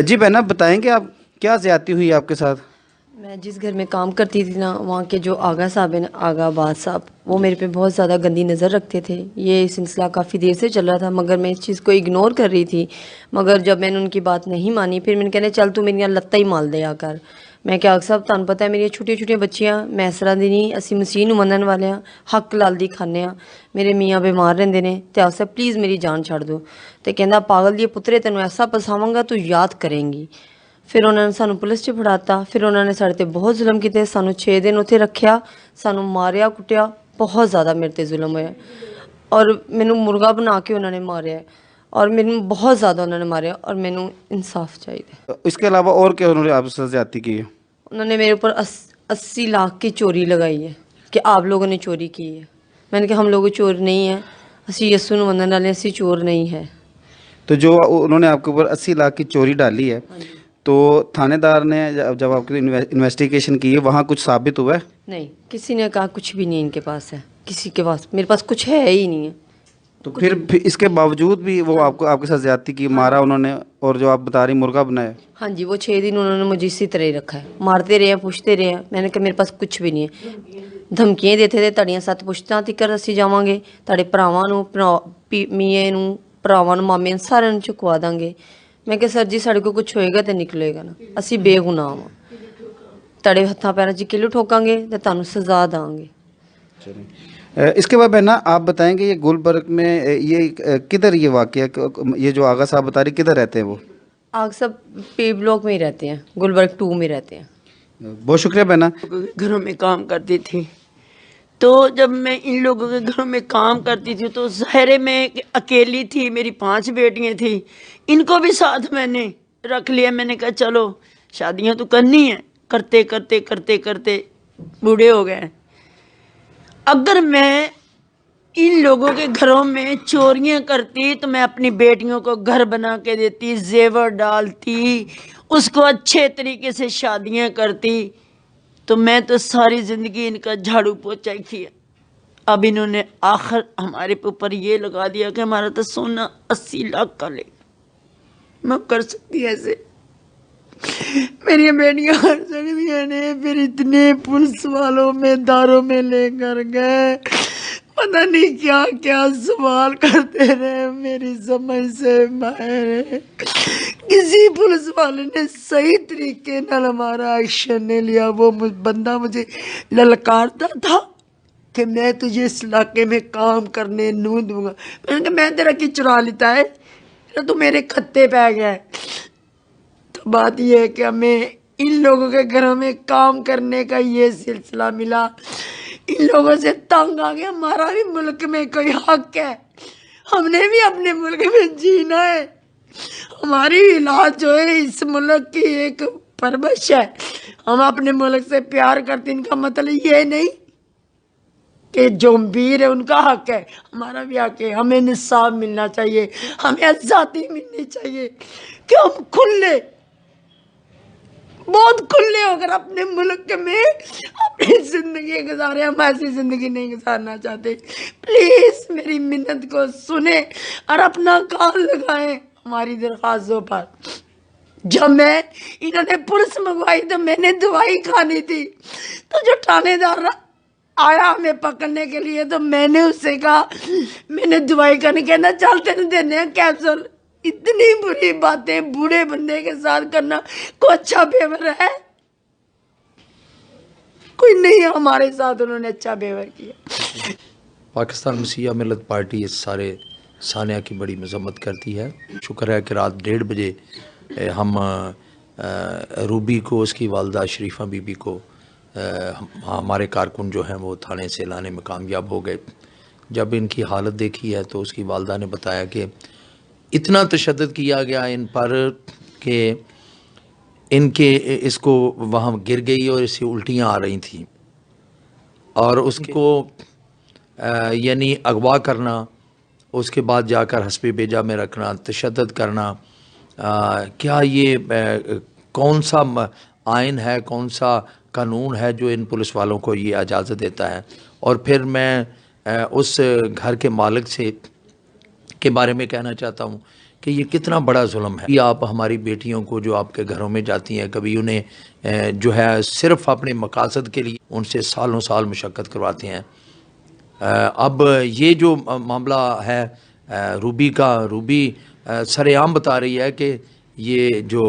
جی بہن، آپ بتائیں کہ آپ کیا زیادتی ہوئی آپ کے ساتھ؟ میں جس گھر میں کام کرتی تھی نا، وہاں کے جو آغا صاحب ہیں نا، آغا آباد صاحب، وہ میرے پہ بہت زیادہ گندی نظر رکھتے تھے۔ یہ سلسلہ کافی دیر سے چل رہا تھا، مگر میں اس چیز کو اگنور کر رہی تھی۔ مگر جب میں نے ان کی بات نہیں مانی، پھر میں نے کہنا چل تو میری لتاں ہی مال دے آ کر۔ میں کہ آغا صاحب تہن پتہ ہے میری چھوٹیاں چھوٹیاں بچیاں، میں اس طرح دی نہیں، اسی مسیح نوں منن والے ہاں، حق لال دی کھانے ہاں، میرے میاں بیمار رہندے نے تے آغا صاحب پلیز میری جان چھڑ دو۔ تے کہندا پاگل دی پترے تینوں ایسا پساواں گا تو یاد کریں گی۔ پھر انہوں نے سانو پولیس چ پھڑاتا، پھر انہوں نے سارے تے بہت ظلم کیتے، سانو 6 دن اتنے رکھیا، سانو ماریا کٹیا، بہت زیادہ میرے تے ظلم ہویا، اور مینوں مرغا بنا کے انہوں نے ماریا، اور مینوں بہت زیادہ انہوں نے ماریا، اور مینوں انصاف چاہیے۔ اس کے علاوہ اور کیا انہوں نے آپ کے ساتھ زیادتی کی ہے؟ انہوں نے میرے اوپر 80 لاکھ کی چوری لگائی ہے کہ آپ لوگوں نے چوری کی ہے۔ میں نے کہا ہم لوگ چور نہیں ہیں، اسی یسو نوں منن والے، اسی چور نہیں ہے۔ تو جو انہوں نے آپ کے اوپر 80 لاکھ کی چوری ڈالی ہے، تو تھانے دار نے جب آپ کی انویسٹیگیشن کی ہے، وہاں کچھ ثابت ہوا ہے؟ نہیں، کسی نے کہا کچھ بھی نہیں ان کے پاس ہے، کسی کے پاس، میرے پاس کچھ ہے ہی نہیں ہے۔ تو پھر اس کے باوجود بھی وہ آپ کے ساتھ زیادتی کی، مارا انہوں نے، اور جو آپ بتا رہی مرغا بنایا؟ ہاں جی، وہ 6 دن انہوں نے مجھے اسی طرح ہی رکھا ہے، مارتے رہے ہیں، پوچھتے رہے ہیں۔ میں نے کہا میرے پاس کچھ بھی نہیں ہے، دھمکیاں دیتے تھے تڑیاں 7 پشتاں تکر اسی جاواں گے، تڑے بھراواں نوں، میاں نوں، بھراواں نوں، مامے نوں، سارے نوں چکوا داں گے۔ میں کہ سر جی ساڈے کو کچھ ہوئے گا تے نکلے گا نا، اسی بے گناہ ہاں، تڑے ہتھاں پیراں چ کلو ٹھوکاں گے تے تانوں سزا داں گے۔ اس کے بعد بہنا آپ بتائیں کہ یہ گلبرگ میں یہ کدھر یہ واقعہ، یہ جو آغا صاحب بتا رہی کدھر رہتے ہیں وہ؟ آگ سب پی بلاک میں ہی رہتے ہیں، گلبرگ 2 میں رہتے ہیں۔ بہت شکریہ بہنا۔ گھروں میں کام کرتی تھی، تو جب میں ان لوگوں کے گھروں میں کام کرتی تھی تو ظاہر میں اکیلی تھی، میری 5 بیٹیاں تھیں، ان کو بھی ساتھ میں نے رکھ لیا۔ میں نے کہا چلو شادیاں تو کرنی ہیں، کرتے کرتے کرتے کرتے بوڑھے ہو گئے۔ اگر میں ان لوگوں کے گھروں میں چوریاں کرتی تو میں اپنی بیٹیوں کو گھر بنا کے دیتی، زیور ڈالتی، اس کو اچھے طریقے سے شادیاں کرتی، تو میں تو ساری زندگی ان کا جھاڑو پوچھا ہی کیا۔ اب انہوں نے آخر ہمارے اوپر یہ لگا دیا کہ ہمارا تو سونا 80 لاکھ کا لے، میں کر سکتی ایسے؟ میری بیٹیاں کر سکتی ہیں؟ پھر اتنے پولیس والوں میں داروں میں لے کر گئے، پتہ نہیں کیا کیا سوال کرتے رہے، میری سمجھ سے باہر ہے۔ کسی پولیس والے نے صحیح طریقے نال ہمارا ایکشن نہیں لیا۔ وہ بندہ مجھے للکارتا تھا کہ میں تجھے اس علاقے میں کام کرنے نہیں دوں گا۔ میں نے کہا میں تیرا کی چرا لیتا ہے، تو میرے کھتے پہ گیا ہے۔ تو بات یہ ہے کہ ہمیں ان لوگوں کے گھروں میں کام کرنے کا یہ سلسلہ ملا، ان لوگوں سے تنگ آ گیا۔ ہمارا بھی ملک میں کوئی حق ہے، ہم نے بھی اپنے ملک میں جینا ہے، ہماری علاج جو ہے اس ملک کی ایک پرورش ہے۔ ہم اپنے ملک سے پیار کرتے، ان کا مطلب یہ نہیں کہ جو ویر ہے ان کا حق ہے، ہمارا بھی حق ہے۔ ہمیں انصاف ملنا چاہیے، ہمیں آزادی ملنی چاہیے کہ ہم کھلے، بہت کھلے ہو کر اپنے ملک میں اپنی زندگی گزارے۔ ہم ایسی زندگی نہیں گزارنا چاہتے۔ پلیز میری منت کو سنیں اور اپنا کان لگائیں ہماری درخواستوں پر۔ جب انہوں نے پولیس منگوائی تو میں نے دوائی کھانی تھی، تو جو تھانے دار آیا ہمیں پکڑنے کے لیے تو میں نے اس سے کہا میں نے دوائی کھانی، کہنا چل تینوں دینے ہیں کیپسول۔ اتنی بری باتیں بوڑھے بندے کے ساتھ کرنا کوئی اچھا بیور ہے؟ کوئی نہیں ہے ہمارے ساتھ انہوں نے اچھا بیور کیا۔ پاکستان مسیحا ملت پارٹی اس سارے سانحہ کی بڑی مذمت کرتی ہے۔ شکر ہے کہ رات 1:30 بجے ہم روبی کو، اس کی والدہ شریفہ بی بی کو، ہمارے کارکن جو ہیں وہ تھانے سے لانے میں کامیاب ہو گئے۔ جب ان کی حالت دیکھی ہے تو اس کی والدہ نے بتایا کہ اتنا تشدد کیا گیا ان پر کہ اس کو وہاں گر گئی اور اسے الٹیاں آ رہی تھیں، اور اس کو یعنی اغوا کرنا، اس کے بعد جا کر حسب بیجا میں رکھنا، تشدد کرنا، کیا یہ کون سا آئین ہے، کون سا قانون ہے جو ان پولیس والوں کو یہ اجازت دیتا ہے؟ اور پھر میں اس گھر کے مالک سے کے بارے میں کہنا چاہتا ہوں کہ یہ کتنا بڑا ظلم ہے. آپ ہماری بیٹیوں کو جو آپ کے گھروں میں جاتی ہیں کبھی انہیں جو ہے صرف اپنے مقاصد کے لیے ان سے سالوں سال مشقت کرواتے ہیں. اب یہ جو معاملہ ہے روبی کا، روبی سر عام بتا رہی ہے کہ یہ جو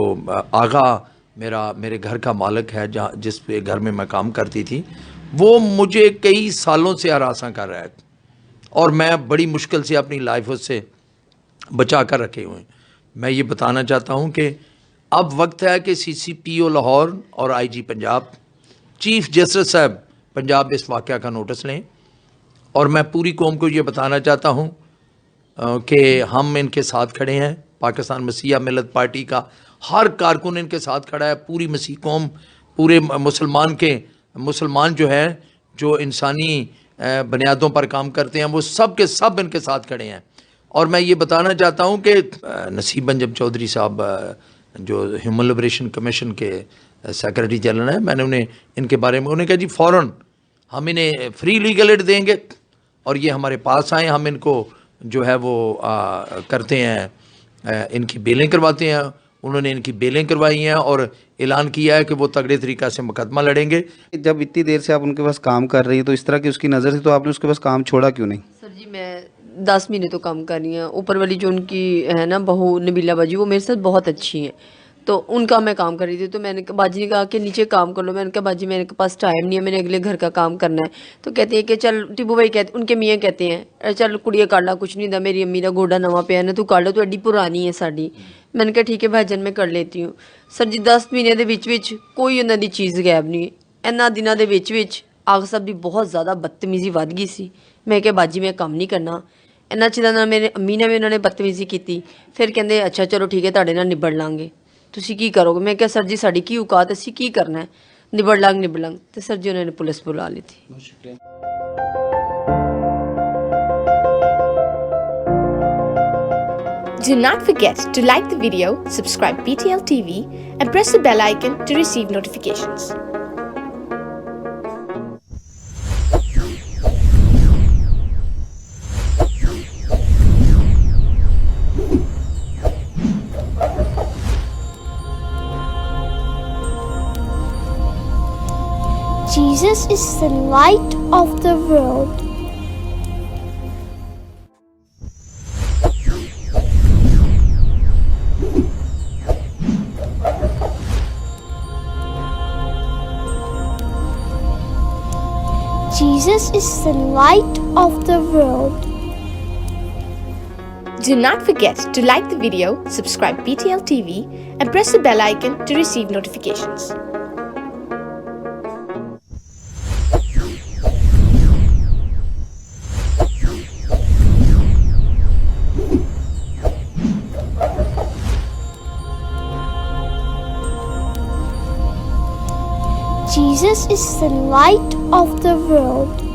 آغا میرے گھر کا مالک ہے جس پہ گھر میں کام کرتی تھی، وہ مجھے کئی سالوں سے ہراساں کر رہا ہے اور میں بڑی مشکل سے اپنی لائف اس سے بچا کر رکھے ہوئے ہیں. میں یہ بتانا چاہتا ہوں کہ اب وقت ہے کہ CCPO لاہور اور IG پنجاب، چیف جسٹس صاحب پنجاب اس واقعہ کا نوٹس لیں. اور میں پوری قوم کو یہ بتانا چاہتا ہوں کہ ہم ان کے ساتھ کھڑے ہیں. پاکستان مسیحا ملت پارٹی کا ہر کارکن ان کے ساتھ کھڑا ہے. پوری مسیح قوم، پورے مسلمان جو ہیں جو انسانی بنیادوں پر کام کرتے ہیں، وہ سب کے سب ان کے ساتھ کھڑے ہیں. اور میں یہ بتانا چاہتا ہوں کہ نصیب بنجم چودھری صاحب جو ہیومن لبریشن کمیشن کے سیکرٹری جنرل ہیں، میں نے ان کے بارے میں انہیں کہا جی فوراً ہم انہیں فری لیگل ایڈ دیں گے اور یہ ہمارے پاس آئیں، ہم ان کو جو ہے وہ کرتے ہیں، ان کی بیلیں کرواتے ہیں. انہوں نے ان کی بیلیں کروائی ہیں اور اعلان کیا ہے کہ وہ تگڑے طریقہ سے مقدمہ لڑیں گے. جب اتنی دیر سے آپ ان کے پاس کام کر رہی ہیں تو اس طرح کی اس کی نظر تھی تو آپ نے اس کے پاس کام چھوڑا کیوں نہیں؟ سر جی میں 10 مہینے تو کام کر رہی ہیں. اوپر والی جو ان کی ہے نا بہو نبیلہ باجی، وہ میرے ساتھ بہت اچھی ہیں، تو ان کا میں کام کر رہی تھی. تو میں نے باجی نے کہا کہ نیچے کام کر لو. میں نے کہا باجی میرے پاس ٹائم نہیں ہے، میں نے اگلے گھر کا کام کرنا ہے. تو کہتے ہیں کہ چل ٹیبو بھائی کہتے، ان کے میاں کہتے ہیں چل کڑیے کر لا، کچھ نہیں دا، میری امی دا گوڈا نواں پیا نا، تو کر لو، تو ایڈی پرانی ہے ساڈی. میں نے کہا ٹھیک ہے بھائی جان میں کر لیتی ہوں. سر جی 10 مہینے دے وچ کوئی انہاں دی چیز غائب نہیں. انہاں دناں دے وچ آغا صاحب دی بہت زیادہ بدتمیزی ود گئی سی. میں کہ باجی میں کام نہیں کرنا. انہاں چیزاں نال میرے امی نے بھی انہوں نے بدتمیزی کی. پھر کہندے اچھا چلو ٹھیک ہے تہاڈے نال نبڑ لیں گے. تسی کی کرو گے؟ میں کہا سر جی ساڈی کی اوقات، اسی کی کرنا ہے، نبڑ لانگ. تو سر جی انہوں نے پولیس بلا لی تھی. Do not forget to like the video, subscribe PTL TV and press the bell icon to receive notifications. Jesus is the light of the world. Jesus is the light of the world. Do not forget to like the video, subscribe PTL TV and press the bell icon to receive notifications. Jesus is the light of the world.